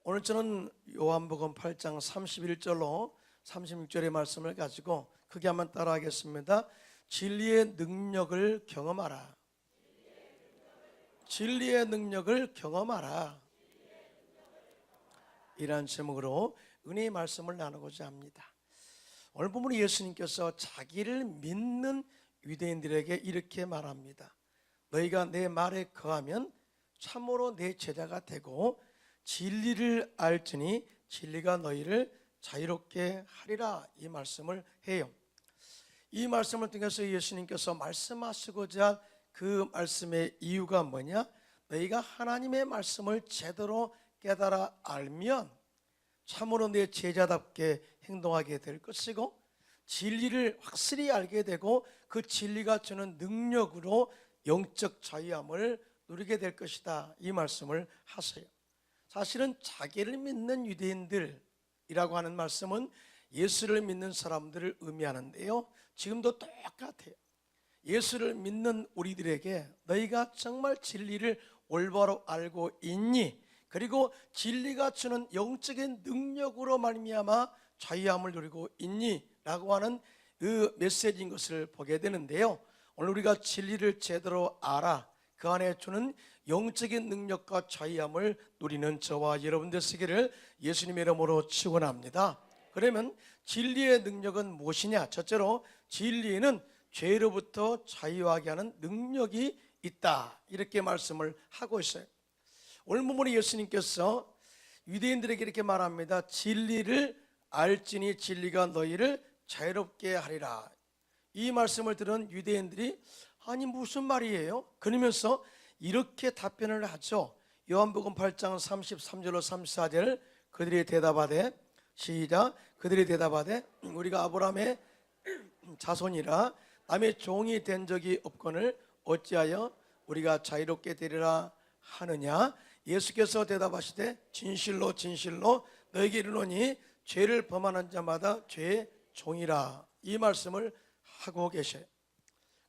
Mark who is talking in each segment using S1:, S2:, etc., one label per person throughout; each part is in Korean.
S1: 오늘 저는 요한복음 8장 31절로 36절의 말씀을 가지고 크게 한번 따라하겠습니다. 진리의 능력을 경험하라. 진리의 능력을 경험하라. 이러한 제목으로 은혜의 말씀을 나누고자 합니다. 오늘 본문은 예수님께서 자기를 믿는 유대인들에게 이렇게 말합니다. 너희가 내 말에 거하면 참으로 내 제자가 되고 진리를 알지니 진리가 너희를 자유롭게 하리라, 이 말씀을 해요. 이 말씀을 통해서 예수님께서 말씀하시고자 그 말씀의 이유가 뭐냐? 너희가 하나님의 말씀을 제대로 깨달아 알면 참으로 내 제자답게 행동하게 될 것이고, 진리를 확실히 알게 되고 그 진리가 주는 능력으로 영적 자유함을 누리게 될 것이다, 이 말씀을 하세요. 사실은 자기를 믿는 유대인들이라고 하는 말씀은 예수를 믿는 사람들을 의미하는데요, 지금도 똑같아요. 예수를 믿는 우리들에게 너희가 정말 진리를 올바로 알고 있니? 그리고 진리가 주는 영적인 능력으로 말미암아 자유함을 누리고 있니? 라고 하는 그 메시지인 것을 보게 되는데요, 오늘 우리가 진리를 제대로 알아 그 안에 주는 영적인 능력과 자유함을 누리는 저와 여러분들 되시기를 예수님의 이름으로 축원합니다. 그러면 진리의 능력은 무엇이냐? 첫째로 진리에는 죄로부터 자유하게 하는 능력이 있다, 이렇게 말씀을 하고 있어요. 오늘 본문에 예수님께서 유대인들에게 이렇게 말합니다. 진리를 알지니 진리가 너희를 자유롭게 하리라. 이 말씀을 들은 유대인들이 아니 무슨 말이에요? 그러면서 이렇게 답변을 하죠. 요한복음 8장 33절로 34절, 그들이 대답하되, 시작. 그들이 대답하되 우리가 아브라함의 자손이라 남의 종이 된 적이 없거늘 어찌하여 우리가 자유롭게 되리라 하느냐? 예수께서 대답하시되 진실로 진실로 너에게 이르노니 죄를 범하는 자마다 죄의 종이라, 이 말씀을 하고 계셔요.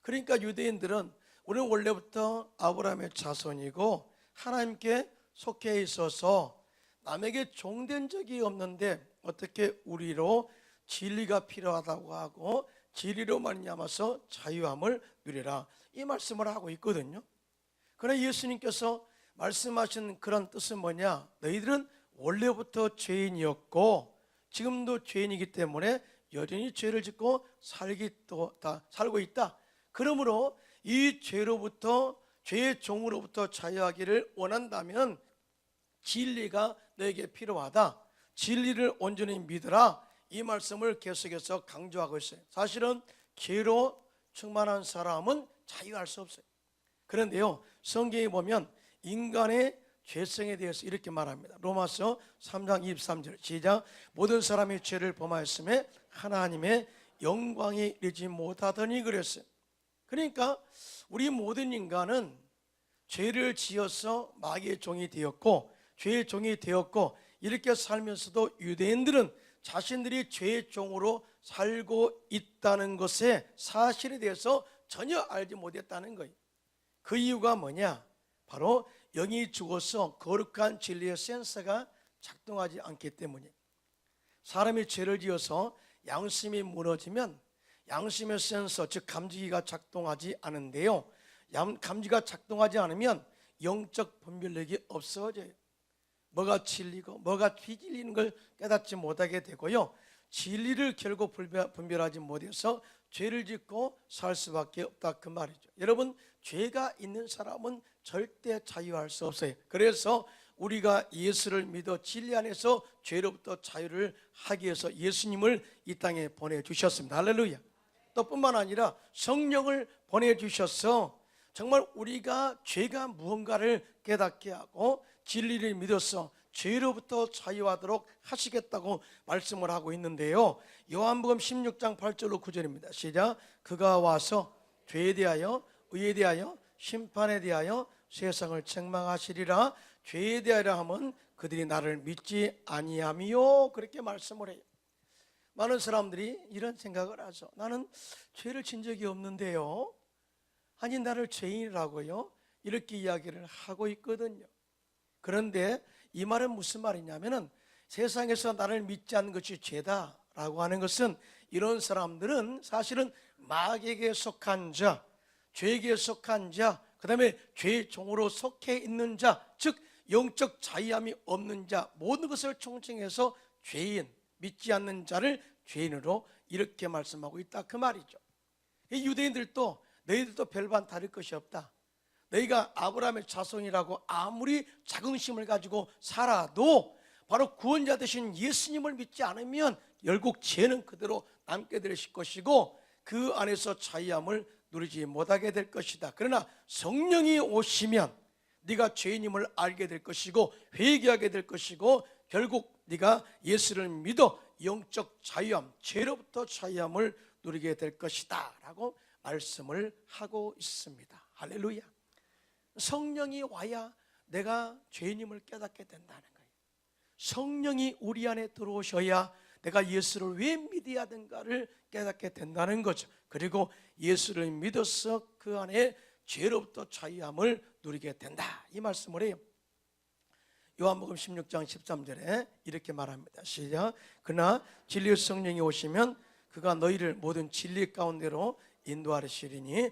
S1: 그러니까 유대인들은 우리는 원래부터 아브라함의 자손이고 하나님께 속해 있어서 남에게 종된 적이 없는데 어떻게 우리로 진리가 필요하다고 하고 진리로 말미암아서 자유함을 누리라, 이 말씀을 하고 있거든요. 그러나 예수님께서 말씀하신 그런 뜻은 뭐냐? 너희들은 원래부터 죄인이었고 지금도 죄인이기 때문에 여전히 죄를 짓고 살고 있다. 그러므로 이 죄로부터, 죄의 종으로부터 자유하기를 원한다면 진리가 너에게 필요하다. 진리를 온전히 믿으라, 이 말씀을 계속해서 강조하고 있어요. 사실은 죄로 충만한 사람은 자유할 수 없어요. 그런데요, 성경에 보면 인간의 죄성에 대해서 이렇게 말합니다. 로마서 3장 23절, 시작. 모든 사람이 죄를 범하였음에 하나님의 영광이 이르지 못하더니 그랬어요. 그러니까 우리 모든 인간은 죄를 지어서 마귀의 종이 되었고 죄의 종이 되었고, 이렇게 살면서도 유대인들은 자신들이 죄의 종으로 살고 있다는 것의 사실에 대해서 전혀 알지 못했다는 거예요. 그 이유가 뭐냐? 바로 영이 죽어서 거룩한 진리의 센서가 작동하지 않기 때문이에요. 사람이 죄를 지어서 양심이 무너지면 양심의 센서, 즉 감지기가 작동하지 않은데요, 감지가 작동하지 않으면 영적 분별력이 없어져요. 뭐가 진리고 뭐가 비진리인 걸 깨닫지 못하게 되고요, 진리를 결국 분별하지 못해서 죄를 짓고 살 수밖에 없다, 그 말이죠. 여러분, 죄가 있는 사람은 절대 자유할 수 없어요. 그래서 우리가 예수를 믿어 진리 안에서 죄로부터 자유를 하기 위해서 예수님을 이 땅에 보내주셨습니다. 할렐루야. 또 뿐만 아니라 성령을 보내주셔서 정말 우리가 죄가 무언가를 깨닫게 하고 진리를 믿어서 죄로부터 자유하도록 하시겠다고 말씀을 하고 있는데요, 요한복음 16장 8절로 9절입니다. 시작. 그가 와서 죄에 대하여 의에 대하여 심판에 대하여 세상을 책망하시리라. 죄에 대하여 하면 그들이 나를 믿지 아니함이요, 그렇게 말씀을 해요. 많은 사람들이 이런 생각을 하죠. 나는 죄를 진 적이 없는데요, 아니 나를 죄인이라고요, 이렇게 이야기를 하고 있거든요. 그런데 이 말은 무슨 말이냐면은 세상에서 나를 믿지 않는 것이 죄다라고 하는 것은 이런 사람들은 사실은 마귀에게 속한 자, 죄에게 속한 자, 그 다음에 죄의 종으로 속해 있는 자, 즉 영적 자유함이 없는 자, 모든 것을 총칭해서 죄인, 믿지 않는 자를 죄인으로 이렇게 말씀하고 있다 그 말이죠. 이 유대인들도 너희들도 별반 다를 것이 없다. 너희가 아브라함의 자손이라고 아무리 자긍심을 가지고 살아도 바로 구원자 되신 예수님을 믿지 않으면 결국 죄는 그대로 남게 될 것이고 그 안에서 자유함을 누리지 못하게 될 것이다. 그러나 성령이 오시면 네가 죄인임을 알게 될 것이고 회개하게 될 것이고 결국 네가 예수를 믿어 영적 자유함, 죄로부터 자유함을 누리게 될 것이다 라고 말씀을 하고 있습니다. 할렐루야. 성령이 와야 내가 죄인임을 깨닫게 된다는 거예요. 성령이 우리 안에 들어오셔야 내가 예수를 왜 믿어야 되는가를 깨닫게 된다는 거죠. 그리고 예수를 믿어서 그 안에 죄로부터 자유함을 누리게 된다 이 말씀을 해요. 요한복음 16장 13절에 이렇게 말합니다. 시작. 그러나 진리의 성령이 오시면 그가 너희를 모든 진리 가운데로 인도하시리니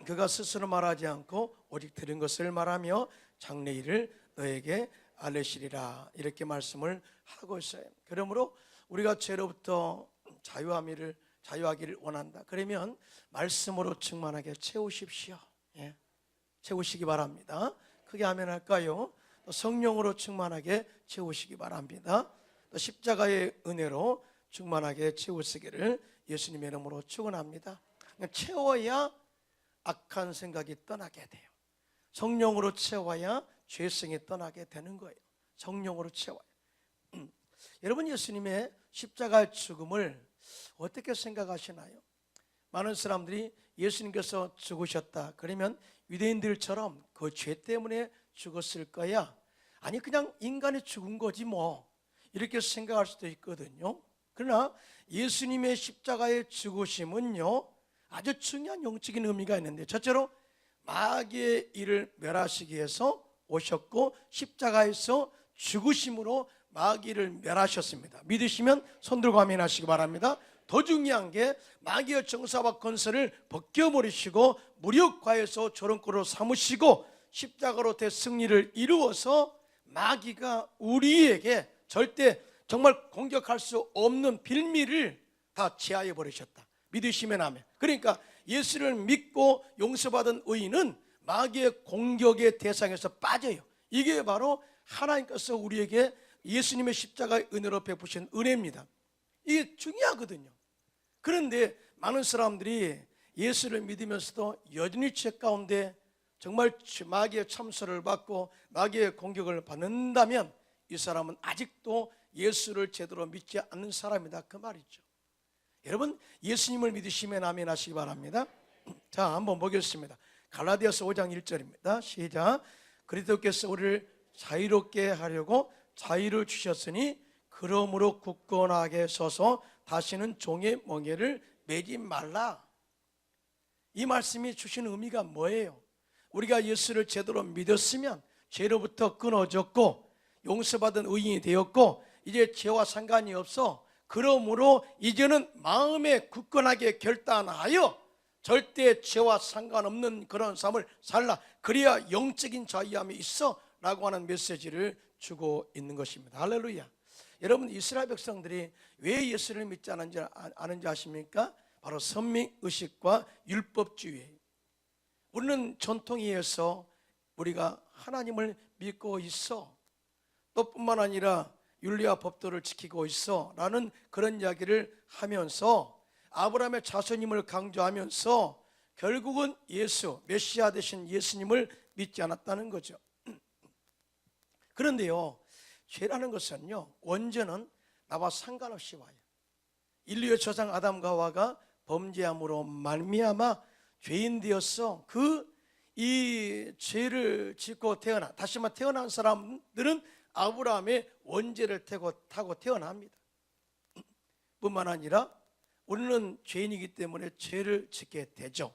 S1: 그가 스스로 말하지 않고 오직 들은 것을 말하며 장래일을 너에게 알리시리라 이렇게 말씀을 하고 있어요. 그러므로 우리가 죄로부터 자유하기를 원한다. 그러면 말씀으로 충만하게 채우십시오. 예. 채우시기 바랍니다. 크게 아멘 할까요? 또 성령으로 충만하게 채우시기 바랍니다. 또 십자가의 은혜로 충만하게 채우시기를 예수님의 이름으로 축원합니다. 채워야 악한 생각이 떠나게 돼요. 성령으로 채워야 죄성이 떠나게 되는 거예요. 성령으로 채워요. 여러분 예수님의 십자가의 죽음을 어떻게 생각하시나요? 많은 사람들이 예수님께서 죽으셨다 그러면 유대인들처럼 그 죄 때문에 죽었을 거야, 아니 그냥 인간이 죽은 거지 뭐 이렇게 생각할 수도 있거든요. 그러나 예수님의 십자가의 죽으심은요 아주 중요한 영적인 의미가 있는데, 첫째로 마귀의 일을 멸하시기 위해서 오셨고 십자가에서 죽으심으로 마귀를 멸하셨습니다. 믿으시면 손 들고 아멘 하시기 바랍니다. 더 중요한 게 마귀의 정사와 권세를 벗겨버리시고 무력화해서 조롱거로 삼으시고 십자가로 대승리를 이루어서 마귀가 우리에게 절대 정말 공격할 수 없는 빌미를 다 제하해 버리셨다. 믿으시면 아멘. 그러니까 예수를 믿고 용서받은 의인은 마귀의 공격의 대상에서 빠져요. 이게 바로 하나님께서 우리에게 예수님의 십자가의 은혜로 베푸신 은혜입니다. 이게 중요하거든요. 그런데 많은 사람들이 예수를 믿으면서도 여전히 죄 가운데 정말 마귀의 참소를 받고 마귀의 공격을 받는다면 이 사람은 아직도 예수를 제대로 믿지 않는 사람이다 그 말이죠. 여러분 예수님을 믿으시면 아멘 하시기 바랍니다. 자, 한번 보겠습니다. 갈라디아서 5장 1절입니다. 시작. 그리스도께서 우리를 자유롭게 하려고 자유를 주셨으니 그러므로 굳건하게 서서 다시는 종의 멍에를 매지 말라. 이 말씀이 주신 의미가 뭐예요? 우리가 예수를 제대로 믿었으면 죄로부터 끊어졌고 용서받은 의인이 되었고 이제 죄와 상관이 없어. 그러므로 이제는 마음에 굳건하게 결단하여 절대 죄와 상관없는 그런 삶을 살라. 그래야 영적인 자유함이 있어 라고 하는 메시지를 주고 있는 것입니다. 할렐루야. 여러분 이스라엘 백성들이 왜 예수를 믿지 않은지 아십니까? 바로 선민의식과 율법주의예요. 우리는 전통에 의해서 우리가 하나님을 믿고 있어, 또 뿐만 아니라 윤리와 법도를 지키고 있어 라는 그런 이야기를 하면서 아브라함의 자손임을 강조하면서 결국은 예수, 메시아 되신 예수님을 믿지 않았다는 거죠. 그런데요, 죄라는 것은요 원죄는 나와 상관없이 와요. 인류의 조상 아담과 하와가 범죄함으로 말미암아 죄인 되었어. 이 죄를 짓고 다시 한번 태어난 사람들은 아브라함의 원죄를 타고 태어납니다. 뿐만 아니라 우리는 죄인이기 때문에 죄를 짓게 되죠.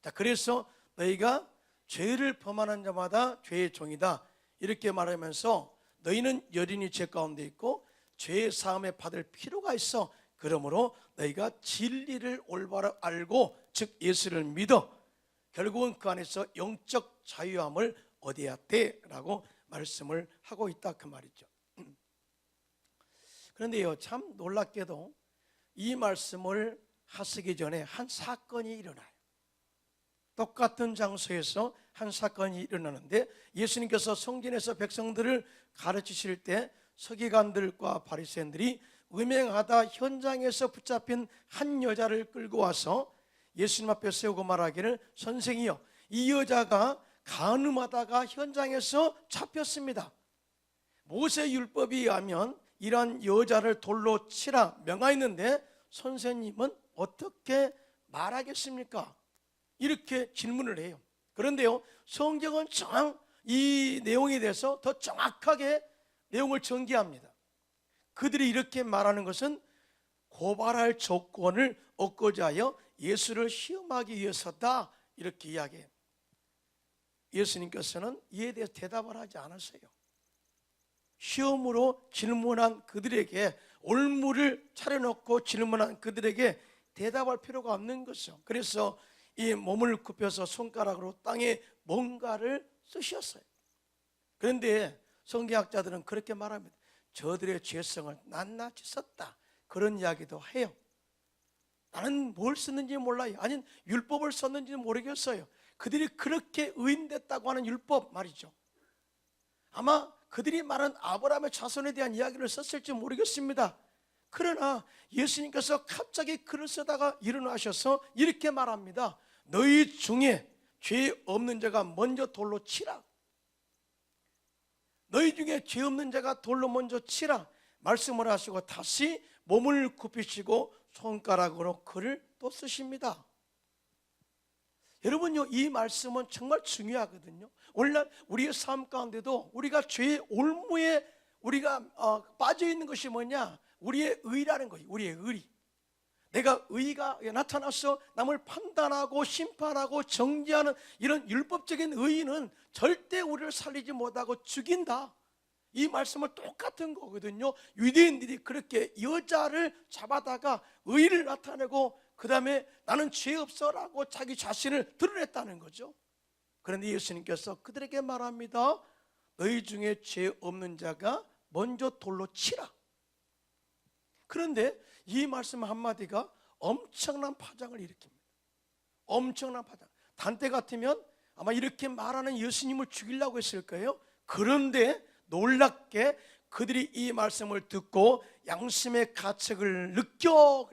S1: 자, 그래서 너희가 죄를 범하는 자마다 죄의 종이다 이렇게 말하면서 너희는 여린이 죄 가운데 있고 죄의 사함에 받을 필요가 있어. 그러므로 너희가 진리를 올바로 알고 즉 예수를 믿어 결국은 그 안에서 영적 자유함을 얻어야 돼라고 말씀을 하고 있다 그 말이죠. 그런데요, 참 놀랍게도 이 말씀을 하시기 전에 한 사건이 일어나요. 똑같은 장소에서 한 사건이 일어나는데 예수님께서 성전에서 백성들을 가르치실 때 서기관들과 바리새인들이 음행하다 현장에서 붙잡힌 한 여자를 끌고 와서 예수님 앞에 세우고 말하기를 선생이여, 이 여자가 간음하다가 현장에서 잡혔습니다. 모세 율법에 의하면 이러한 여자를 돌로 치라 명하였는데 선생님은 어떻게 말하겠습니까? 이렇게 질문을 해요. 그런데요, 성경은 이 내용에 대해서 더 정확하게 내용을 전개합니다. 그들이 이렇게 말하는 것은 고발할 조건을 얻고자 하여 예수를 시험하기 위해서다 이렇게 이야기해요. 예수님께서는 이에 대해서 대답을 하지 않았어요. 시험으로 질문한 그들에게 올무를 차려놓고 질문한 그들에게 대답할 필요가 없는 것이죠. 그래서 이 몸을 굽혀서 손가락으로 땅에 뭔가를 쓰셨어요. 그런데 성경학자들은 그렇게 말합니다. 저들의 죄성을 낱낱이 썼다 그런 이야기도 해요. 나는 뭘 썼는지 몰라요. 아니면 율법을 썼는지 모르겠어요. 그들이 그렇게 의인됐다고 하는 율법 말이죠. 아마 그들이 말한 아브라함의 자손에 대한 이야기를 썼을지 모르겠습니다. 그러나 예수님께서 갑자기 글을 쓰다가 일어나셔서 이렇게 말합니다. 너희 중에 죄 없는 자가 먼저 돌로 치라. 너희 중에 죄 없는 자가 돌로 먼저 치라 말씀을 하시고 다시 몸을 굽히시고 손가락으로 글을 또 쓰십니다. 여러분요, 이 말씀은 정말 중요하거든요. 오늘날 우리의 삶 가운데도 우리가 죄의 올무에 우리가 빠져 있는 것이 뭐냐? 우리의 의라는 거예요. 우리의 의. 내가 의가 나타나서 남을 판단하고 심판하고 정죄하는 이런 율법적인 의는 절대 우리를 살리지 못하고 죽인다. 이 말씀은 똑같은 거거든요. 유대인들이 그렇게 여자를 잡아다가 의를 나타내고 그 다음에 나는 죄 없어라고 자기 자신을 드러냈다는 거죠. 그런데 예수님께서 그들에게 말합니다. 너희 중에 죄 없는 자가 먼저 돌로 치라. 그런데 이 말씀 한마디가 엄청난 파장을 일으킵니다. 엄청난 파장. 단때 같으면 아마 이렇게 말하는 예수님을 죽이려고 했을 거예요. 그런데 놀랍게 그들이 이 말씀을 듣고 양심의 가책을 느껴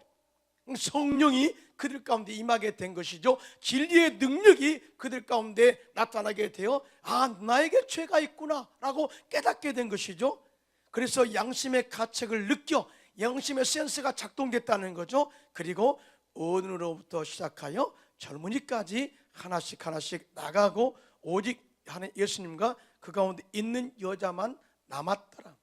S1: 성령이 그들 가운데 임하게 된 것이죠. 진리의 능력이 그들 가운데 나타나게 되어 나에게 죄가 있구나 라고 깨닫게 된 것이죠. 그래서 양심의 가책을 느껴 양심의 센스가 작동됐다는 거죠. 그리고 어른으로부터 시작하여 젊은이까지 하나씩 하나씩 나가고 오직 예수님과 그 가운데 있는 여자만 남았더라.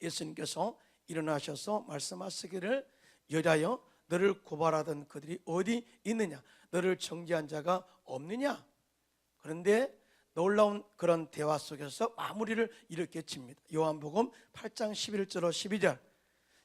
S1: 예수님께서 일어나셔서 말씀하시기를 여자여 너를 고발하던 그들이 어디 있느냐? 너를 정죄한 자가 없느냐? 그런데 놀라운 그런 대화 속에서 마무리를 이렇게 칩니다. 요한복음 8장 11절로 12절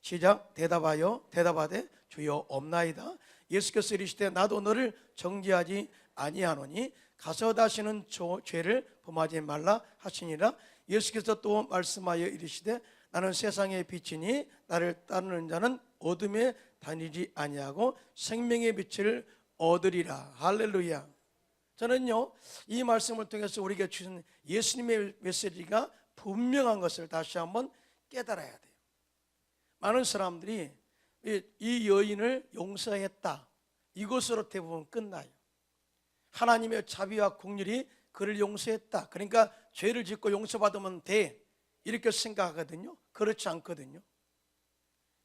S1: 시작. 대답하되 주여 없나이다. 예수께서 이르시되 나도 너를 정죄하지 아니하노니 가서 다시는 죄를 범하지 말라 하시니라. 예수께서 또 말씀하여 이르시되 나는 세상의 빛이니 나를 따르는 자는 어둠에 다니지 아니하고 생명의 빛을 얻으리라. 할렐루야. 저는요, 이 말씀을 통해서 우리에게 주신 예수님의 메시지가 분명한 것을 다시 한번 깨달아야 돼요. 많은 사람들이 이 여인을 용서했다, 이것으로 대부분 끝나요. 하나님의 자비와 긍휼이 그를 용서했다, 그러니까 죄를 짓고 용서받으면 돼, 이렇게 생각하거든요. 그렇지 않거든요.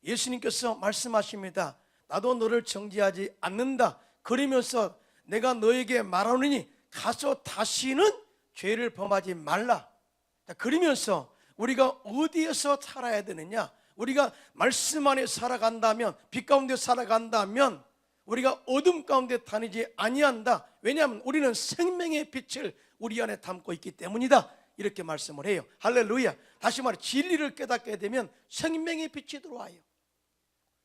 S1: 예수님께서 말씀하십니다. 나도 너를 정죄하지 않는다. 그러면서 내가 너에게 말하노니 가서 다시는 죄를 범하지 말라. 그러면서 우리가 어디에서 살아야 되느냐? 우리가 말씀 안에 살아간다면, 빛 가운데 살아간다면 우리가 어둠 가운데 다니지 아니한다. 왜냐하면 우리는 생명의 빛을 우리 안에 담고 있기 때문이다. 이렇게 말씀을 해요. 할렐루야. 다시 말해 진리를 깨닫게 되면 생명의 빛이 들어와요.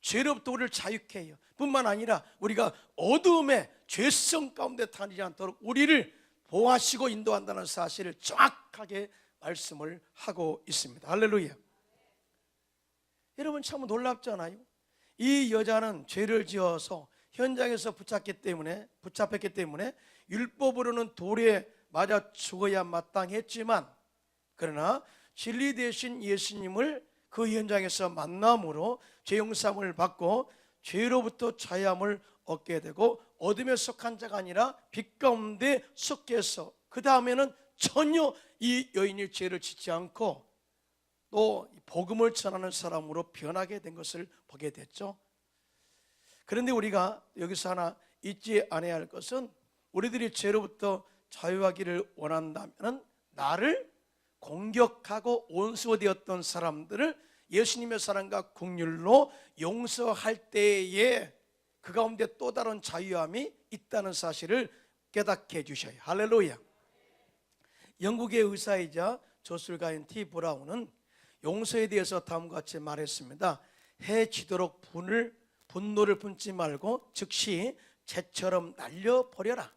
S1: 죄로부터 우리를 자유케 해요. 뿐만 아니라 우리가 어두움의 죄성 가운데 다니지 않도록 우리를 보호하시고 인도한다는 사실을 정확하게 말씀을 하고 있습니다. 할렐루야. 여러분 참 놀랍잖아요. 이 여자는 죄를 지어서 현장에서 붙잡혔기 때문에 율법으로는 돌에 맞아 죽어야 마땅했지만, 그러나 진리 되신 예수님을 그 현장에서 만남으로 죄 용서함을 받고 죄로부터 자유함을 얻게 되고 어둠에 속한 자가 아니라 빛 가운데 속해 서 그 다음에는 전혀 이 여인이 죄를 짓지 않고 또 복음을 전하는 사람으로 변하게 된 것을 보게 됐죠. 그런데 우리가 여기서 하나 잊지 않아야 할 것은, 우리들이 죄로부터 자유하기를 원한다면 나를 공격하고 원수되었던 사람들을 예수님의 사랑과 긍휼로 용서할 때에 그 가운데 또 다른 자유함이 있다는 사실을 깨닫게 해주셔요. 할렐루야. 영국의 의사이자 저술가인 T. 브라운은 용서에 대해서 다음과 같이 말했습니다. 해지도록 분노를 품지 말고 즉시 재처럼 날려버려라.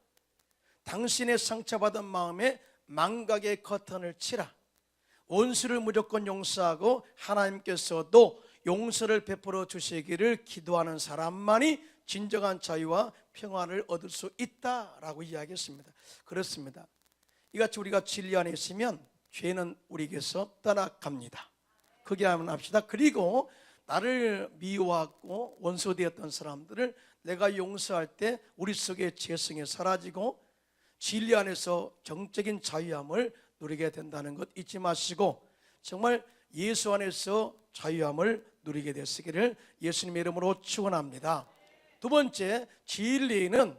S1: 당신의 상처받은 마음에 망각의 커튼을 치라. 원수를 무조건 용서하고 하나님께서도 용서를 베풀어 주시기를 기도하는 사람만이 진정한 자유와 평안을 얻을 수 있다라고 이야기했습니다. 그렇습니다. 이같이 우리가 진리 안에 있으면 죄는 우리에게서 떠나갑니다. 그게 한번 합시다. 그리고 나를 미워하고 원수되었던 사람들을 내가 용서할 때 우리 속의 죄성이 사라지고 진리 안에서 정적인 자유함을 누리게 된다는 것 잊지 마시고, 정말 예수 안에서 자유함을 누리게 되시기를 예수님의 이름으로 축원합니다. 두 번째, 진리는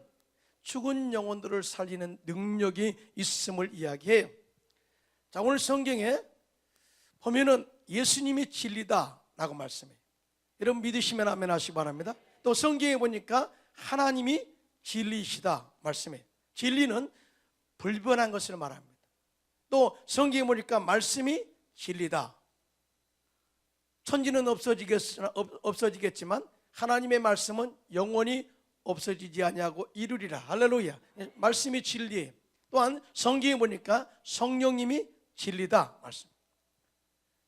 S1: 죽은 영혼들을 살리는 능력이 있음을 이야기해요. 자, 오늘 성경에 보면은 예수님이 진리다라고 말씀해요. 여러분 믿으시면 아멘 하시기 바랍니다. 또 성경에 보니까 하나님이 진리이시다 말씀해요. 진리는 불변한 것을 말합니다. 또 성경에 보니까 말씀이 진리다. 천지는 없어지겠지만 하나님의 말씀은 영원히 없어지지 아니하고 이루리라. 할렐루야. 말씀이 진리예요. 또한 성경에 보니까 성령님이 진리다 말씀.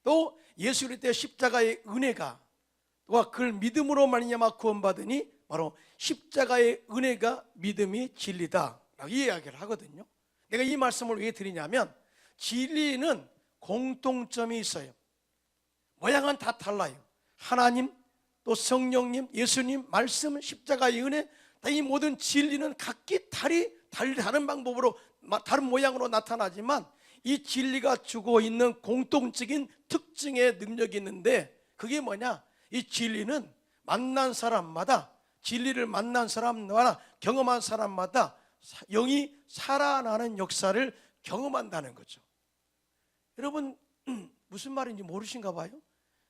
S1: 또 예수 그리스도의 십자가의 은혜가 와 그를 믿음으로 말미암아 구원받으니 바로 십자가의 은혜가 믿음이 진리다 라고 이야기를 하거든요. 내가 이 말씀을 왜 드리냐면 진리는 공통점이 있어요. 모양은 다 달라요. 하나님, 또 성령님, 예수님, 말씀, 십자가의 은혜, 이 모든 진리는 각기 다른 방법으로 다른 모양으로 나타나지만 이 진리가 주고 있는 공통적인 특징의 능력이 있는데, 그게 뭐냐? 이 진리는 만난 사람마다, 진리를 만난 사람마다, 경험한 사람마다 영이 살아나는 역사를 경험한다는 거죠. 여러분 무슨 말인지 모르신가 봐요?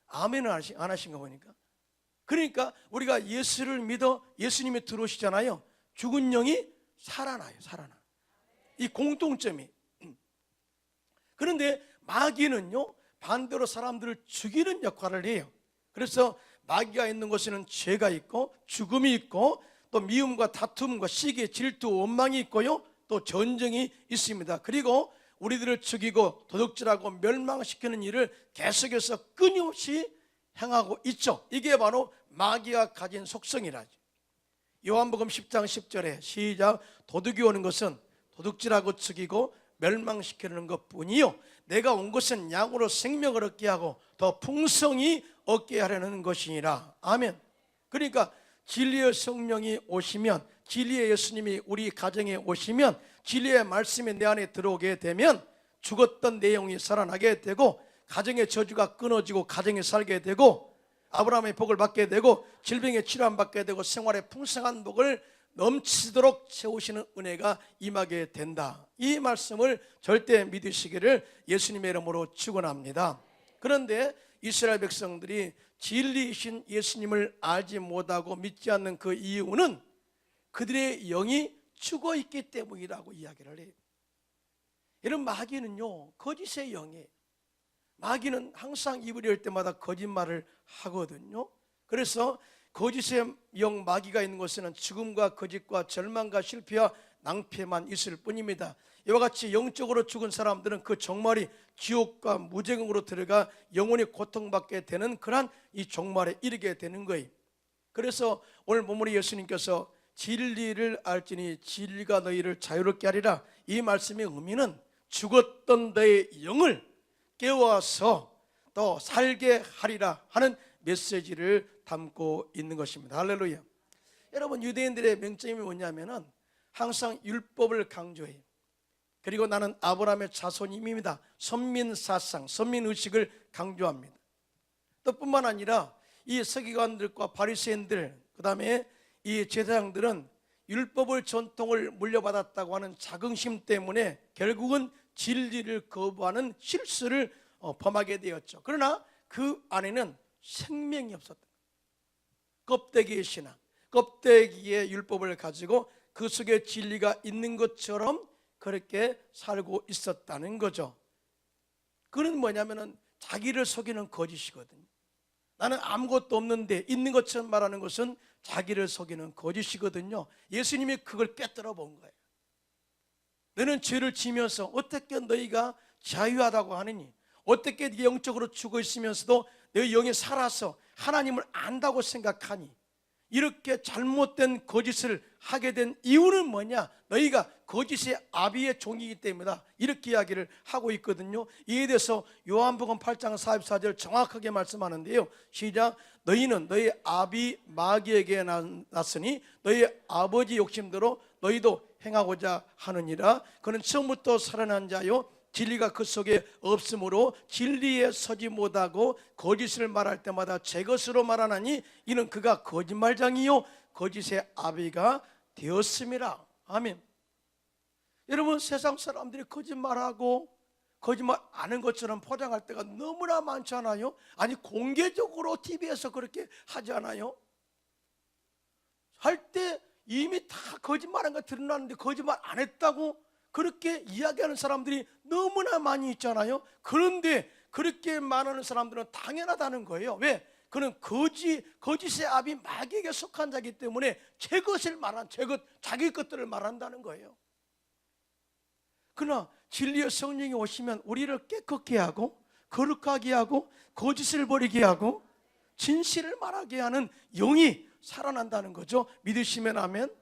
S1: 아멘을 안 하신가 보니까. 그러니까 우리가 예수를 믿어 예수님이 들어오시잖아요. 죽은 영이 살아나요. 이 공통점이. 그런데 마귀는요 반대로 사람들을 죽이는 역할을 해요. 그래서 마귀가 있는 곳에는 죄가 있고 죽음이 있고 또 미움과 다툼과 시기, 질투, 원망이 있고요, 또 전쟁이 있습니다. 그리고 우리들을 죽이고 도둑질하고 멸망시키는 일을 계속해서 끊임없이 행하고 있죠. 이게 바로 마귀가 가진 속성이라죠. 요한복음 10장 10절에 시작, 도둑이 오는 것은 도둑질하고 죽이고 멸망시키는 것뿐이요 내가 온 것은 양으로 생명을 얻게 하고 더 풍성히 얻게 하려는 것이니라. 아멘. 그러니까 진리의 성령이 오시면, 진리의 예수님이 우리 가정에 오시면, 진리의 말씀이 내 안에 들어오게 되면 죽었던 내용이 살아나게 되고 가정의 저주가 끊어지고 가정에 살게 되고 아브라함의 복을 받게 되고 질병의 치료함 받게 되고 생활의 풍성한 복을 넘치도록 채우시는 은혜가 임하게 된다. 이 말씀을 절대 믿으시기를 예수님의 이름으로 축원합니다. 그런데 이스라엘 백성들이 진리이신 예수님을 알지 못하고 믿지 않는 그 이유는 그들의 영이 죽어 있기 때문이라고 이야기를 해요. 이런 마귀는요, 거짓의 영이에요. 마귀는 항상 입을 열 때마다 거짓말을 하거든요. 그래서 거짓의 영 마귀가 있는 곳에는 죽음과 거짓과 절망과 실패와 낭패만 있을 뿐입니다. 이와 같이 영적으로 죽은 사람들은 그 종말이 지옥과 무저갱으로 들어가 영원히 고통받게 되는 그러한 이 종말에 이르게 되는 거예요. 그래서 오늘 본문에 예수님께서 진리를 알지니 진리가 너희를 자유롭게 하리라, 이 말씀의 의미는 죽었던 너의 영을 깨워서 또 살게 하리라 하는 메시지를 담고 있는 것입니다. 할렐루야. 여러분, 유대인들의 명점이 뭐냐면은 항상 율법을 강조해요. 그리고 나는 아브라함의 자손임입니다. 선민사상, 선민의식을 강조합니다. 또 뿐만 아니라 이 서기관들과 바리새인들, 그 다음에 이 제사장들은 율법을 전통을 물려받았다고 하는 자긍심 때문에 결국은 진리를 거부하는 실수를 범하게 되었죠. 그러나 그 안에는 생명이 없었다. 껍데기의 신앙, 껍데기의 율법을 가지고 그 속에 진리가 있는 것처럼 그렇게 살고 있었다는 거죠. 그는 뭐냐면은 자기를 속이는 거짓이거든요. 나는 아무것도 없는데 있는 것처럼 말하는 것은 자기를 속이는 거짓이거든요. 예수님이 그걸 꿰뚫어 본 거예요. 너는 죄를 지면서 어떻게 너희가 자유하다고 하느니, 어떻게 네가 영적으로 죽어 있으면서도 너희 영이 살아서 하나님을 안다고 생각하니, 이렇게 잘못된 거짓을 하게 된 이유는 뭐냐? 너희가 거짓의 아비의 종이기 때문이다, 이렇게 이야기를 하고 있거든요. 이에 대해서 요한복음 8장 44절 정확하게 말씀하는데요. 시작. 너희는 너희 아비 마귀에게 났으니 너희 아버지 욕심대로 너희도 행하고자 하느니라. 그는 처음부터 살아난 자요 진리가 그 속에 없으므로 진리에 서지 못하고 거짓을 말할 때마다 제 것으로 말하나니 이는 그가 거짓말장이요 거짓의 아비가 되었음이라. 아멘. 여러분, 세상 사람들이 거짓말하고 거짓말 아는 것처럼 포장할 때가 너무나 많잖아요. 아니, 공개적으로 TV에서 그렇게 하지 않아요? 할 때 이미 다 거짓말한 거 드러나는데 거짓말 안 했다고 그렇게 이야기하는 사람들이 너무나 많이 있잖아요. 그런데 그렇게 말하는 사람들은 당연하다는 거예요. 왜? 그는 거짓의 아비 마귀에게 속한 자이기 때문에 제 것을 말한, 자기 것들을 말한다는 거예요. 그러나 진리의 성령이 오시면 우리를 깨끗게 하고 거룩하게 하고 거짓을 버리게 하고 진실을 말하게 하는 영이 살아난다는 거죠. 믿으시면 아멘.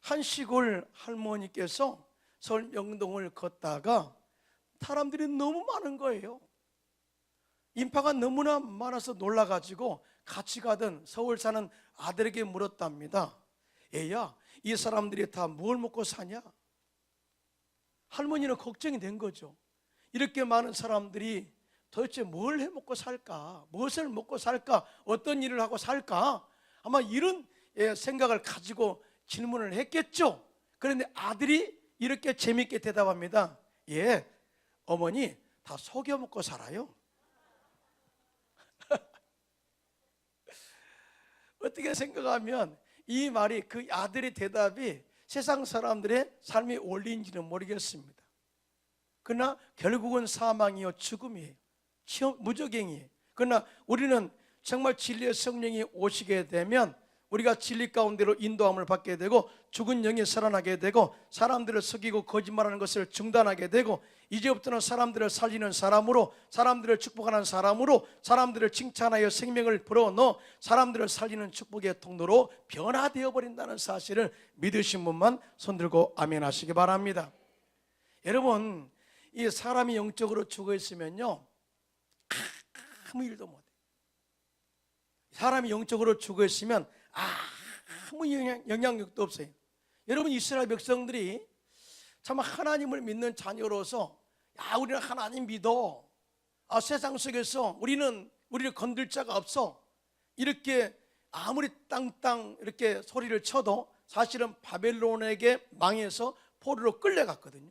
S1: 한 시골 할머니께서 서울 명동을 걷다가 사람들이 너무 많은 거예요. 인파가 너무나 많아서 놀라가지고 같이 가던 서울 사는 아들에게 물었답니다. 애야, 이 사람들이 다 뭘 먹고 사냐? 할머니는 걱정이 된 거죠. 이렇게 많은 사람들이 도대체 뭘 해 먹고 살까? 무엇을 먹고 살까? 어떤 일을 하고 살까? 아마 이런 생각을 가지고 질문을 했겠죠. 그런데 아들이 이렇게 재밌게 대답합니다. 예, 어머니 다 속여 먹고 살아요. 어떻게 생각하면 이 말이, 그 아들의 대답이 세상 사람들의 삶의 원리인지는 모르겠습니다. 그러나 결국은 사망이요 죽음이에요. 무저갱이에요. 그러나 우리는 정말 진리의 성령이 오시게 되면 우리가 진리 가운데로 인도함을 받게 되고 죽은 영이 살아나게 되고 사람들을 속이고 거짓말하는 것을 중단하게 되고 이제부터는 사람들을 살리는 사람으로, 사람들을 축복하는 사람으로, 사람들을 칭찬하여 생명을 불어넣어 사람들을 살리는 축복의 통로로 변화되어 버린다는 사실을 믿으신 분만 손들고 아멘 하시기 바랍니다. 여러분, 이 사람이 영적으로 죽어 있으면요 아무 일도 못해. 사람이 영적으로 죽어 있으면 아무 영향력도 없어요. 여러분, 이스라엘 백성들이 참 하나님을 믿는 자녀로서, 우리는 하나님 믿어, 세상 속에서 우리를 건들 자가 없어, 이렇게 아무리 땅땅 이렇게 소리를 쳐도 사실은 바벨론에게 망해서 포로로 끌려갔거든요.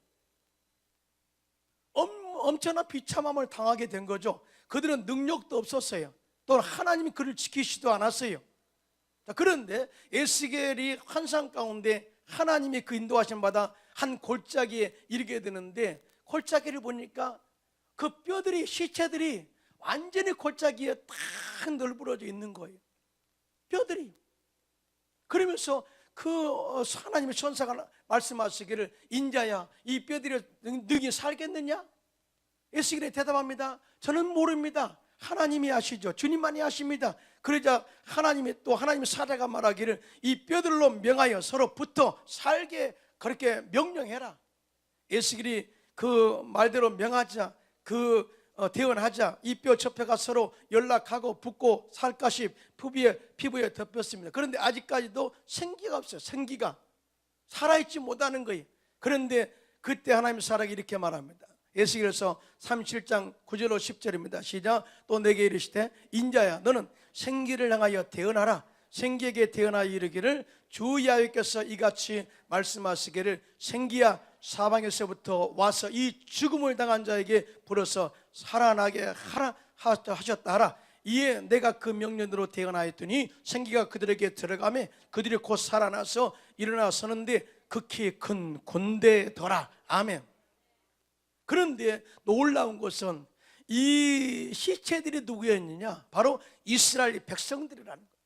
S1: 엄청난 비참함을 당하게 된 거죠. 그들은 능력도 없었어요. 또 하나님이 그를 지키시지도 않았어요. 그런데 에스겔이 환상 가운데 하나님이 그 인도하심 받아 한 골짜기에 이르게 되는데, 골짜기를 보니까 그 뼈들이, 시체들이 완전히 골짜기에 딱 널브러져 있는 거예요. 뼈들이. 그러면서 그 하나님의 천사가 말씀하시기를, 인자야, 이 뼈들이 능히 살겠느냐? 에스겔이 대답합니다. 저는 모릅니다. 하나님이 아시죠. 주님만이 아십니다. 그러자 하나님의 사자가 말하기를, 이 뼈들로 명하여 서로 붙어 살게 그렇게 명령해라. 에스겔이 그 말대로 명하자, 대언하자, 이 뼈 접혀가 서로 연락하고 붙고 살갗이 피부에 덮였습니다. 그런데 아직까지도 생기가 없어요. 생기가 살아있지 못하는 거예요. 그런데 그때 하나님의 사람이 이렇게 말합니다. 에스겔서 37장 9절로 10절입니다. 시작. 또 내게 이르시되, 인자야, 너는 생기를 향하여 대언하라. 생기에게 대언하여 이르기를, 주 야훼께서 이같이 말씀하시기를, 생기야, 사방에서부터 와서 이 죽음을 당한 자에게 불어서 살아나게 하라 하셨다 하라. 이에 내가 그 명령대로 대언하였더니 생기가 그들에게 들어가매 그들이 곧 살아나서 일어나 서는데 극히 큰 군대더라. 아멘. 그런데 놀라운 것은 이 시체들이 누구였느냐? 바로 이스라엘 백성들이라는 거예요.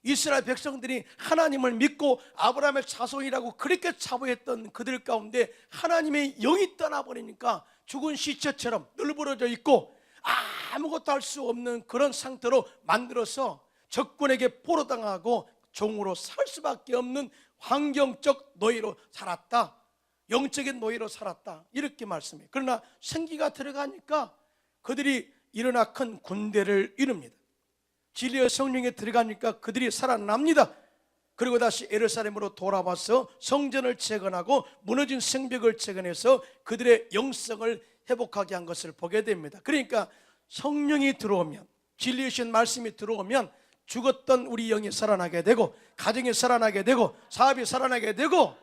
S1: 이스라엘 백성들이 하나님을 믿고 아브라함의 자손이라고 그렇게 자부했던 그들 가운데 하나님의 영이 떠나버리니까 죽은 시체처럼 널브러져 있고 아무것도 할 수 없는 그런 상태로 만들어서 적군에게 포로당하고 종으로 살 수밖에 없는 환경적 노예로 살았다. 영적인 노예로 살았다. 이렇게 말씀해요. 그러나 생기가 들어가니까 그들이 일어나 큰 군대를 이룹니다. 진리의 성령에 들어가니까 그들이 살아납니다. 그리고 다시 예루살렘으로 돌아와서 성전을 재건하고 무너진 성벽을 재건해서 그들의 영성을 회복하게 한 것을 보게 됩니다. 그러니까 성령이 들어오면, 진리이신 말씀이 들어오면 죽었던 우리 영이 살아나게 되고, 가정이 살아나게 되고, 사업이 살아나게 되고,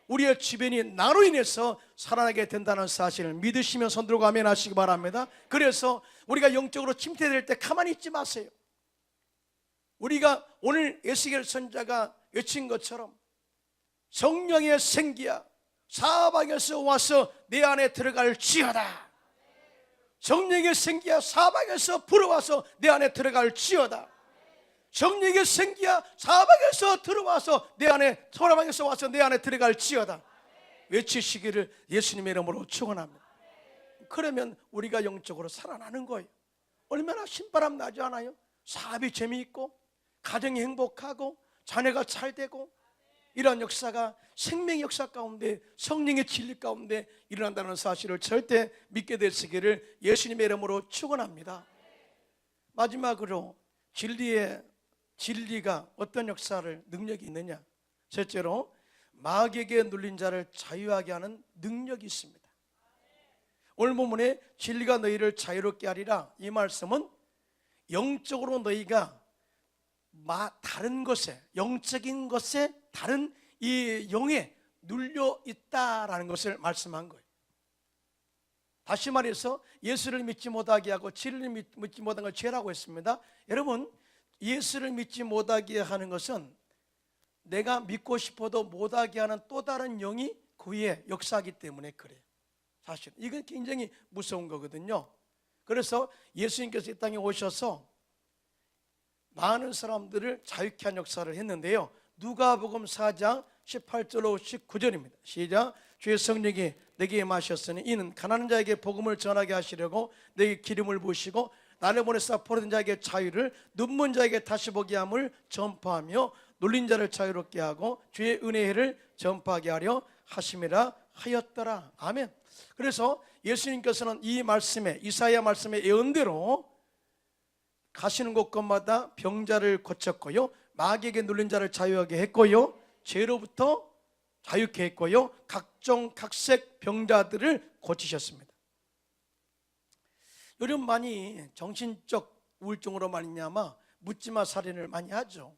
S1: 우리의 주변이 나로 인해서 살아나게 된다는 사실을 믿으시면 손 들고 아멘 하시기 바랍니다. 그래서 우리가 영적으로 침체될 때 가만히 있지 마세요. 우리가 오늘 에스겔 선지자가 외친 것처럼 성령의 생기야, 사방에서 와서 내 안에 들어갈 지어다. 성령의 생기야, 사방에서 불어와서 내 안에 들어갈 지어다. 성령의 생기야, 사방에서 들어와서 내 안에, 사방에서 와서 내 안에 들어갈 지어다. 외치시기를 예수님의 이름으로 축원합니다. 그러면 우리가 영적으로 살아나는 거예요. 얼마나 신바람 나지 않아요? 사업이 재미있고, 가정이 행복하고, 자녀가 잘 되고, 이러한 역사가 생명의 역사 가운데, 성령의 진리 가운데 일어난다는 사실을 절대 믿게 되시기를 예수님의 이름으로 축원합니다. 마지막으로 진리가 어떤 역사를, 능력이 있느냐? 첫째로 마귀에게 눌린 자를 자유하게 하는 능력이 있습니다. 오늘 본문에 진리가 너희를 자유롭게 하리라, 이 말씀은 영적으로 너희가 다른 것에, 영적인 것에, 다른 이 영에 눌려 있다라는 것을 말씀한 거예요. 다시 말해서 예수를 믿지 못하게 하고 진리를 믿지 못한 걸 죄라고 했습니다. 여러분, 예수를 믿지 못하게 하는 것은 내가 믿고 싶어도 못하게 하는 또 다른 영이 그 위에 역사하기 때문에 그래요. 사실 이건 굉장히 무서운 거거든요. 그래서 예수님께서 이 땅에 오셔서 많은 사람들을 자유케 한 역사를 했는데요. 누가복음 4장 18절로 19절입니다. 시작. 주의 성령이 내게 임하셨으니 이는 가난한 자에게 복음을 전하게 하시려고 내게 기름을 부으시고 나를 보내사 포로된 자에게 자유를, 눈먼 자에게 다시 보게 함을 전파하며 눌린 자를 자유롭게 하고 주의 은혜를 전파하게 하려 하심이라 하였더라. 아멘. 그래서 예수님께서는 이 말씀에, 이사야 말씀의 예언대로 가시는 곳곳마다 병자를 고쳤고요, 마귀에게 눌린 자를 자유하게 했고요, 죄로부터 자유케 했고요, 각종 각색 병자들을 고치셨습니다. 요즘 많이 정신적 우울증으로 말미암아 묻지마 살인을 많이 하죠.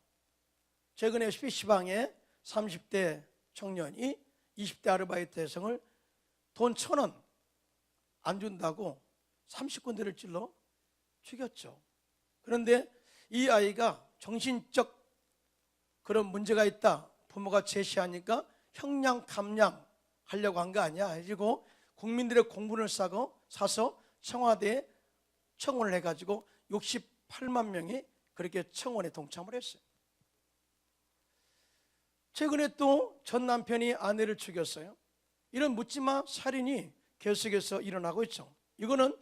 S1: 최근에 PC방에 30대 청년이 20대 아르바이트 여성을 돈 1,000원 안 준다고 30군데를 찔러 죽였죠. 그런데 이 아이가 정신적 그런 문제가 있다 부모가 제시하니까 형량 감량 하려고 한 거 아니야. 해가지고 국민들의 공분을 사서 청와대에 청원을 해가지고 68만 명이 그렇게 청원에 동참을 했어요. 최근에 또 전 남편이 아내를 죽였어요. 이런 묻지마 살인이 계속해서 일어나고 있죠. 이거는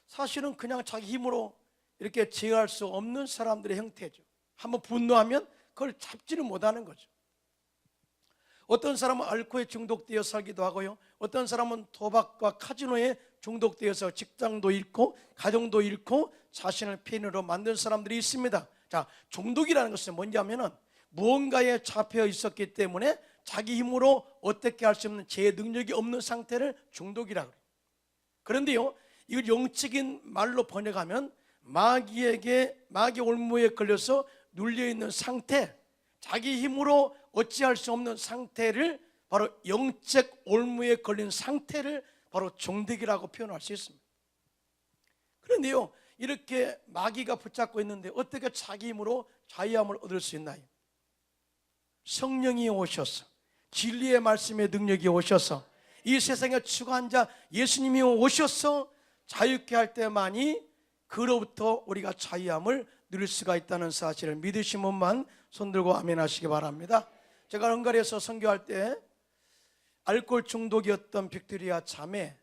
S1: 사실은 그냥 자기 힘으로 이렇게 제어할 수 없는 사람들의 형태죠. 한번 분노하면 그걸 잡지를 못하는 거죠. 어떤 사람은 알코올에 중독되어 살기도 하고요, 어떤 사람은 도박과 카지노에 중독되어서 직장도 잃고 가정도 잃고 자신을 폐인으로 만든 사람들이 있습니다. 자, 중독이라는 것은 뭐냐면은 무언가에 잡혀 있었기 때문에 자기 힘으로 어떻게 할 수 없는 제 능력이 없는 상태를 중독이라고 그래요. 그런데요, 이걸 영적인 말로 번역하면 마귀 올무에 걸려서 눌려있는 상태, 자기 힘으로 어찌할 수 없는 상태를, 바로 영적 올무에 걸린 상태를 바로 중독이라고 표현할 수 있습니다. 그런데요, 이렇게 마귀가 붙잡고 있는데 어떻게 자기 힘으로 자유함을 얻을 수 있나요? 성령이 오셔서, 진리의 말씀의 능력이 오셔서, 이 세상에 추구한 자 예수님이 오셔서 자유케 할 때만이 그로부터 우리가 자유함을 누릴 수가 있다는 사실을 믿으신 분만 손들고 아멘 하시기 바랍니다. 제가 헝가리에서 선교할 때 알코올 중독이었던 빅토리아 자매,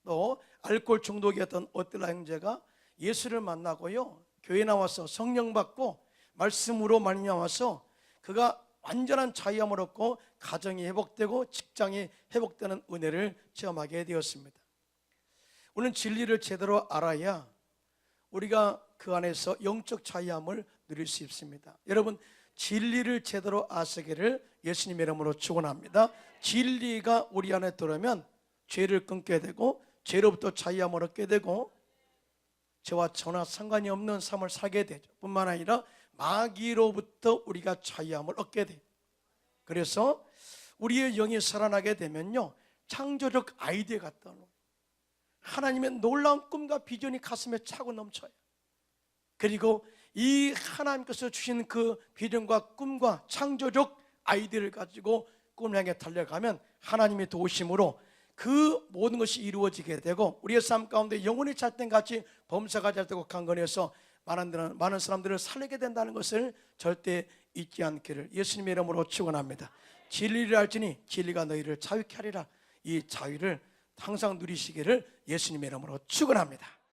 S1: 또 알코올 중독이었던 오틀라 형제가 예수를 만나고요, 교회 나와서 성령 받고 말씀으로 말미암아서 그가 완전한 자유함을 얻고 가정이 회복되고 직장이 회복되는 은혜를 체험하게 되었습니다. 우리는 진리를 제대로 알아야 우리가 그 안에서 영적 자유함을 누릴 수 있습니다. 여러분, 진리를 제대로 아시기를 예수님의 이름으로 축원합니다. 진리가 우리 안에 들어오면 죄를 끊게 되고 죄로부터 자유함을 얻게 되고 죄와 전혀 상관이 없는 삶을 살게 되죠. 뿐만 아니라 마귀로부터 우리가 자유함을 얻게 돼요. 그래서 우리의 영이 살아나게 되면요, 창조적 아이디어가 떠오르고 하나님의 놀라운 꿈과 비전이 가슴에 차고 넘쳐요. 그리고 이 하나님께서 주신 그 비전과 꿈과 창조적 아이디어를 가지고 꿈을 향해 달려가면 하나님의 도우심으로 그 모든 것이 이루어지게 되고 우리의 삶 가운데 영혼이 잣된같이 범사가 잣되고 강건해서 많은 사람들을 살리게 된다는 것을 절대 잊지 않기를 예수님의 이름으로 축원합니다. 진리를 알지니 진리가 너희를 자유케 하리라. 이 자유를 항상 누리시기를 예수님의 이름으로 축원합니다.